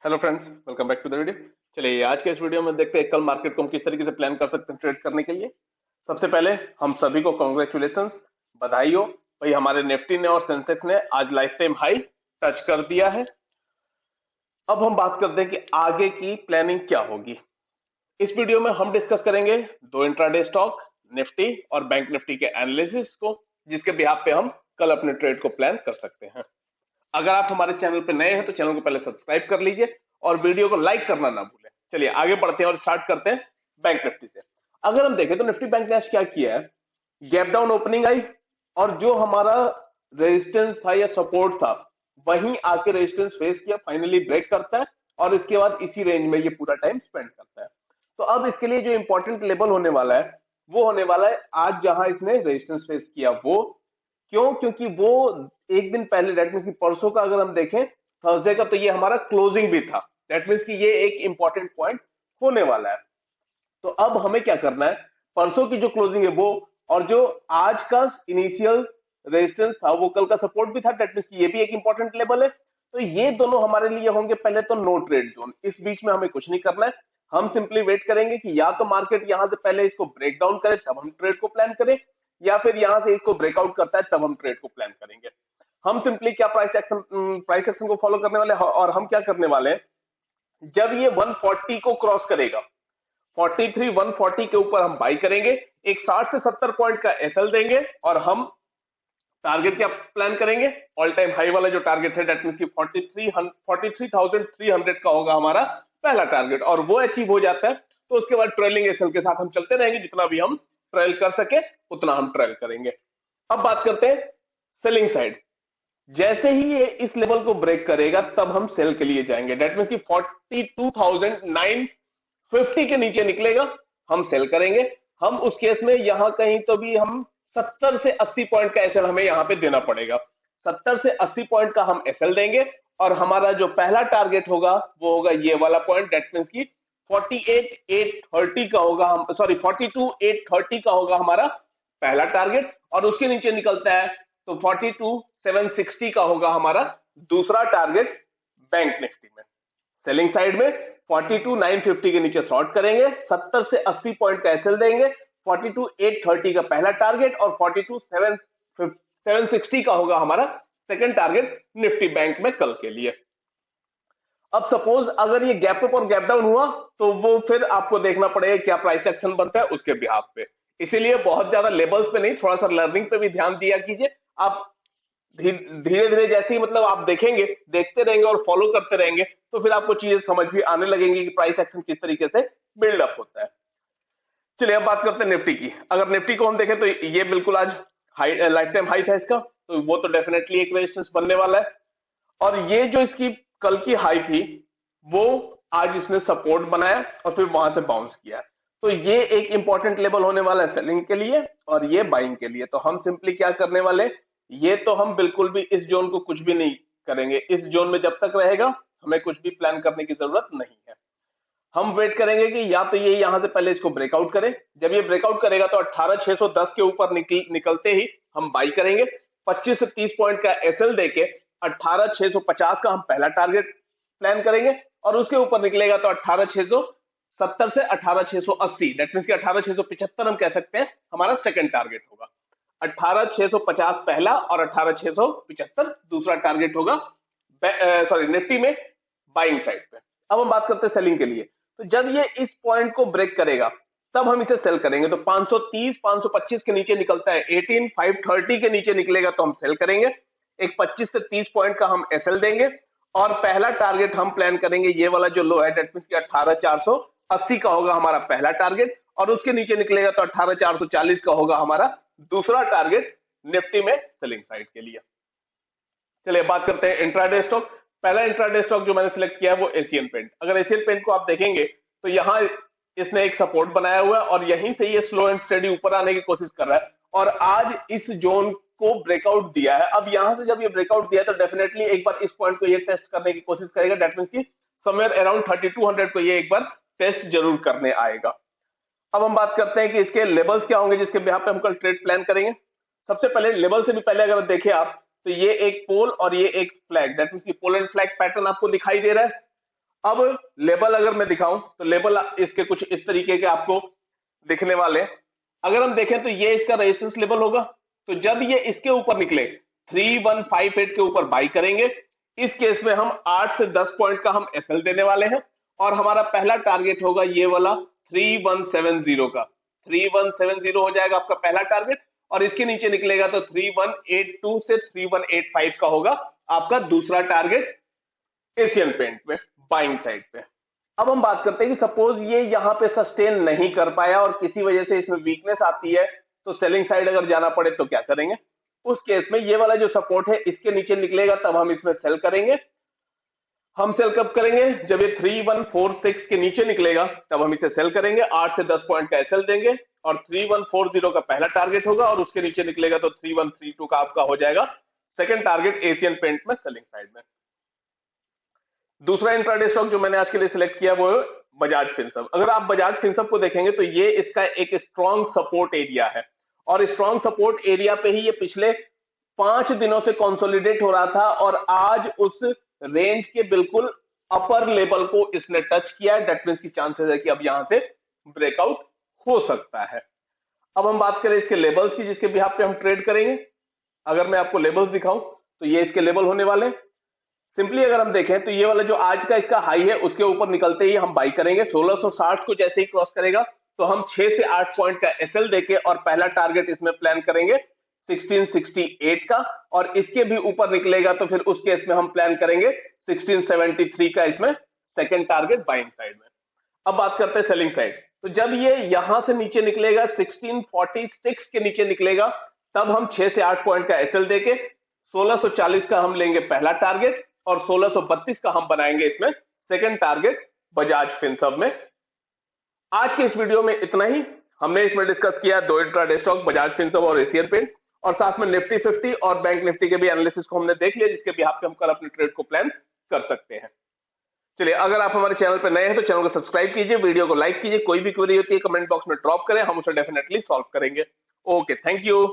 Hello friends, welcome back to the video. चलिए आज के इस वीडियो में देखते हैं कल मार्केट को हम किस तरीके से प्लान कर सकते हैं ट्रेड करने के लिए। सबसे पहले हम सभी को कॉन्ग्रेचुलेशंस, बधाई हो भाई। हमारे निफ्टी ने और सेंसेक्स ने आज लाइफ टाइम हाई टच कर दिया है। अब हम बात करते हैं कि आगे की प्लानिंग क्या होगी। इस वीडियो में हम डिस्कस करेंगे दो इंट्राडे स्टॉक, निफ्टी और बैंक निफ्टी के एनालिसिस को, जिसके बिहाफ पे हम कल अपने ट्रेड को प्लान कर सकते हैं। अगर आप हमारे चैनल पे नए हैं तो चैनल को पहले सब्सक्राइब कर लीजिए और वीडियो को लाइक करना ना भूलें। चलिए आगे बढ़ते हैं और स्टार्ट करते हैं बैंक निफ्टी से। अगर हम देखें तो निफ्टी बैंक ने आज क्या किया है, गैप डाउन ओपनिंग आई और जो हमारा रेजिस्टेंस था या सपोर्ट था वहीं आके रेजिस्टेंस फेस किया, फाइनली ब्रेक करता है और इसके बाद इसी रेंज में ये पूरा टाइम स्पेंड करता है। तो अब इसके लिए जो इंपॉर्टेंट लेवल होने वाला है वो होने वाला है आज जहां इसने रेजिस्टेंस फेस किया वो। क्यों? क्योंकि वो एक दिन पहले, दैट मीन्स की परसों का अगर हम देखें थर्सडे का, तो ये हमारा क्लोजिंग भी था। दैट मीन्स की ये एक इंपॉर्टेंट पॉइंट होने वाला है। तो अब हमें क्या करना है, परसों की जो क्लोजिंग है वो और जो आज का इनिशियल रेजिस्टेंस था वो कल का सपोर्ट भी था, दैट मीन्स की ये भी एक इंपॉर्टेंट लेवल है। तो ये दोनों हमारे लिए होंगे पहले तो नो ट्रेड जोन। इस बीच में हमें कुछ नहीं करना है, हम सिंपली वेट करेंगे कि या तो मार्केट यहां से पहले इसको ब्रेक डाउन करे तब हम ट्रेड को प्लान करें, या फिर यहां से इसको ब्रेकआउट करता है तब हम ट्रेड को प्लान करेंगे। हम सिंपली क्या प्राइस एक्शन को फॉलो करने वाले हैं और हम क्या करने वाले हैं, जब ये 140 को क्रॉस करेगा, 43 140 के ऊपर हम बाई करेंगे, एक 60 से 70 पॉइंट का एसएल देंगे और हम टारगेट क्या प्लान करेंगे, ऑल टाइम हाई वाला जो टारगेट है दैट मींस की 43,300 का होगा हमारा पहला टारगेट, और वो अचीव हो जाता है तो उसके बाद ट्रेलिंग एसएल के साथ हम चलते रहेंगे, जितना भी हम ट्रेल कर सके उतना हम ट्रेल करेंगे। अब बात करते हैं सेलिंग साइड। जैसे ही ये इस लेवल को ब्रेक करेगा तब हम सेल के लिए जाएंगे, दैट मींस की 42,950 के नीचे निकलेगा हम सेल करेंगे। हम उस केस में यहां कहीं तो भी हम 70 से 80 पॉइंट का एसएल हमें यहां पे देना पड़ेगा। 70 से 80 पॉइंट का हम एसएल देंगे और हमारा जो पहला टारगेट होगा वो होगा ये वाला पॉइंट, दैट मींस की 48,830 का होगा, हम सॉरी 42,830 का होगा हमारा पहला टारगेट, और उसके नीचे निकलता है तो 42,760 का होगा हमारा दूसरा टारगेट बैंक निफ्टी में। सेलिंग साइड में 42,950 के नीचे शॉर्ट करेंगे, 70 से 80 पॉइंट का एसएल देंगे, 42,830 का पहला टारगेट और 42,760 का होगा हमारा सेकंड टारगेट निफ्टी बैंक में कल के लिए। अब सपोज अगर ये गैप अप और गैप डाउन हुआ तो वो फिर आपको देखना पड़ेगा क्या प्राइस एक्शन बनता है उसके बिहाफ पे। इसीलिए बहुत ज्यादा लेवल्स पे नहीं, थोड़ा सा लर्निंग पे भी ध्यान दिया कीजिए। आप धीरे धीरे जैसे ही मतलब आप देखेंगे, देखते रहेंगे और फॉलो करते रहेंगे तो फिर आपको चीजें समझ भी आने लगेंगी कि प्राइस एक्शन किस तरीके से बिल्डअप होता है। चलिए अब बात करते हैं निफ्टी की। अगर निफ्टी को हम देखें तो ये बिल्कुल आज हाई, लाइफ टाइम हाई था इसका, तो वो तो डेफिनेटली एक रेजिस्टेंस बनने वाला है। और ये जो इसकी कल की हाई थी वो आज इसने सपोर्ट बनाया और फिर वहां से बाउंस किया। तो ये एक इंपॉर्टेंट लेवल होने वाला है सेलिंग के लिए और ये बाइंग के लिए। तो हम सिंपली क्या करने वाले, ये तो हम बिल्कुल भी इस जोन को कुछ भी नहीं करेंगे। इस जोन में जब तक रहेगा हमें कुछ भी प्लान करने की जरूरत नहीं है। हम वेट करेंगे कि या तो ये यहां से पहले इसको ब्रेकआउट करे, जब ये ब्रेकआउट करेगा तो 18,610 के ऊपर निकलते ही हम बाई करेंगे, 25 से 30 पॉइंट का एसएल देके 18,650 का हम पहला टारगेट प्लान करेंगे, और उसके ऊपर निकलेगा तो 18,670 से 18,680, दैट मींस कि 18,675 हम कह सकते हैं हमारा सेकंड टारगेट होगा। 18,650 पहला और 18,675 दूसरा टारगेट होगा सॉरी निफ्टी में बाइंग साइड पे। अब हम बात करते हैं सेलिंग के लिए। तो जब ये इस पॉइंट को ब्रेक करेगा तब हम इसे सेल करेंगे। तो 530 525 के नीचे निकलता है, 18,530 के नीचे निकलेगा तो हम सेल करेंगे, एक 25 से 30 पॉइंट का हम एसएल देंगे और पहला टारगेट हम प्लान करेंगे ये वाला जो लो है, दैट मींस कि 18,480 का होगा हमारा पहला टारगेट, और उसके नीचे निकलेगा तो 18,440 का होगा हमारा दूसरा टारगेट निफ्टी में सेलिंग साइड के लिए। चलिए बात करते हैं इंट्राडे स्टॉक। पहला इंट्राडे स्टॉक जो मैंने सिलेक्ट किया है वो एशियन पेंट। अगर एशियन पेंट को आप देखेंगे तो यहाँ इसने एक सपोर्ट बनाया हुआ है और यहीं से ये स्लो एंड स्टेडी ऊपर आने की कोशिश कर रहा है और आज इस जोन को ब्रेकआउट दिया है। अब यहां से जब ये ब्रेकआउट दिया तो डेफिनेटली एक बार इस पॉइंट को ये टेस्ट करने की कोशिश करेगा, दैट मींस की समवेयर अराउंड 3200 को ये एक बार टेस्ट जरूर करने आएगा। अब हम बात करते हैं कि इसके लेवल्स क्या होंगे जिसके बिहाफ पे हम कल ट्रेड प्लान करेंगे। सबसे पहले लेवल से भी पहले अगर देखें आप तो ये एक पोल और ये एक फ्लैग, दैट मींस की पोल एंड फ्लैग पैटर्न आपको दिखाई दे रहा है। अब लेवल अगर मैं दिखाऊं तो लेवल इसके कुछ इस तरीके के आपको दिखने वाले हैं। अगर हम देखें तो ये इसका रेजिस्टेंस लेवल होगा, तो जब ये इसके ऊपर निकले 3158 के ऊपर बाई करेंगे। इस केस में हम 8 से 10 पॉइंट का हम एसएल देने वाले हैं और हमारा पहला टारगेट होगा ये वाला 3170 का। 3170 हो जाएगा आपका पहला टारगेट और इसके नीचे निकलेगा तो 3182 से 3185 का होगा आपका दूसरा टारगेट एशियन पेंट में बाइंग साइड पे। अब हम बात करते हैं कि सपोज ये यहाँ पे सस्टेन नहीं कर पाया और किसी वजह से इसमें वीकनेस आती है, तो सेलिंग साइड अगर जाना पड़े तो क्या करेंगे। उस केस में ये वाला जो सपोर्ट है इसके नीचे निकलेगा तब हम इसमें सेल करेंगे। हम सेल कब करेंगे, जब ये 3146 के नीचे निकलेगा तब हम इसे सेल करेंगे। 8 से 10 पॉइंट का एसएल देंगे और 3140 का पहला टारगेट होगा और उसके नीचे निकलेगा तो 3132 का आपका हो जाएगा सेकंड टारगेट एशियन पेंट में सेलिंग साइड में। दूसरा इंट्राडे स्टॉक जो मैंने आज के लिए सिलेक्ट किया वो है बजाज फिनसर्व। अगर आप बजाज फिनसर्व को देखेंगे तो ये इसका एक स्ट्रॉन्ग सपोर्ट एरिया है और स्ट्रॉन्ग सपोर्ट एरिया पे ही ये पिछले 5 दिनों से कंसोलिडेट हो रहा था और आज उस रेंज के बिल्कुल अपर लेवल को इसने टच किया है। डेट मींस की चांसेस है कि अब यहां से ब्रेकआउट हो सकता है। अब हम बात करें इसके लेवल्स की जिसके बिहाफ पे हम ट्रेड करेंगे। अगर मैं आपको लेवल्स दिखाऊं तो ये इसके लेवल होने वाले हैं। सिंपली अगर हम देखें तो ये वाला जो आज का इसका हाई है उसके ऊपर निकलते ही हम बाई करेंगे। 1660 को जैसे ही क्रॉस करेगा तो हम 6 से 8 पॉइंट का एसएल देके और पहला टारगेट इसमें प्लान करेंगे 1668 का और इसके भी ऊपर निकलेगा तो फिर उस केस में हम प्लान करेंगे 1673 का इसमें सेकंड टारगेट बाइंग साइड में। अब बात करते हैं सेलिंग साइड। तो जब ये यहां से नीचे निकलेगा 1646 के नीचे निकलेगा तब हम 6 से 8 पॉइंट का एसएल देके 1640 का हम लेंगे पहला टारगेट और 1632 का हम बनाएंगे इसमें सेकंड टारगेट बजाज फिनसर्व में। आज के इस वीडियो में इतना ही। हमने इसमें डिस्कस किया दो इंट्राडे स्टॉक बजाज फिनसर्व और एशियन पेंट और साथ में निफ्टी 50 और बैंक निफ्टी के भी एनालिसिस को हमने देख लिया जिसके बिहाफ पे हम कल अपने ट्रेड को प्लान कर सकते हैं। चलिए, अगर आप हमारे चैनल पर नए हैं तो चैनल को सब्सक्राइब कीजिए, वीडियो को लाइक कीजिए, कोई भी क्वेरी होती है कमेंट बॉक्स में ड्रॉप करें, हम उसे डेफिनेटली सॉल्व करेंगे। Okay, thank you.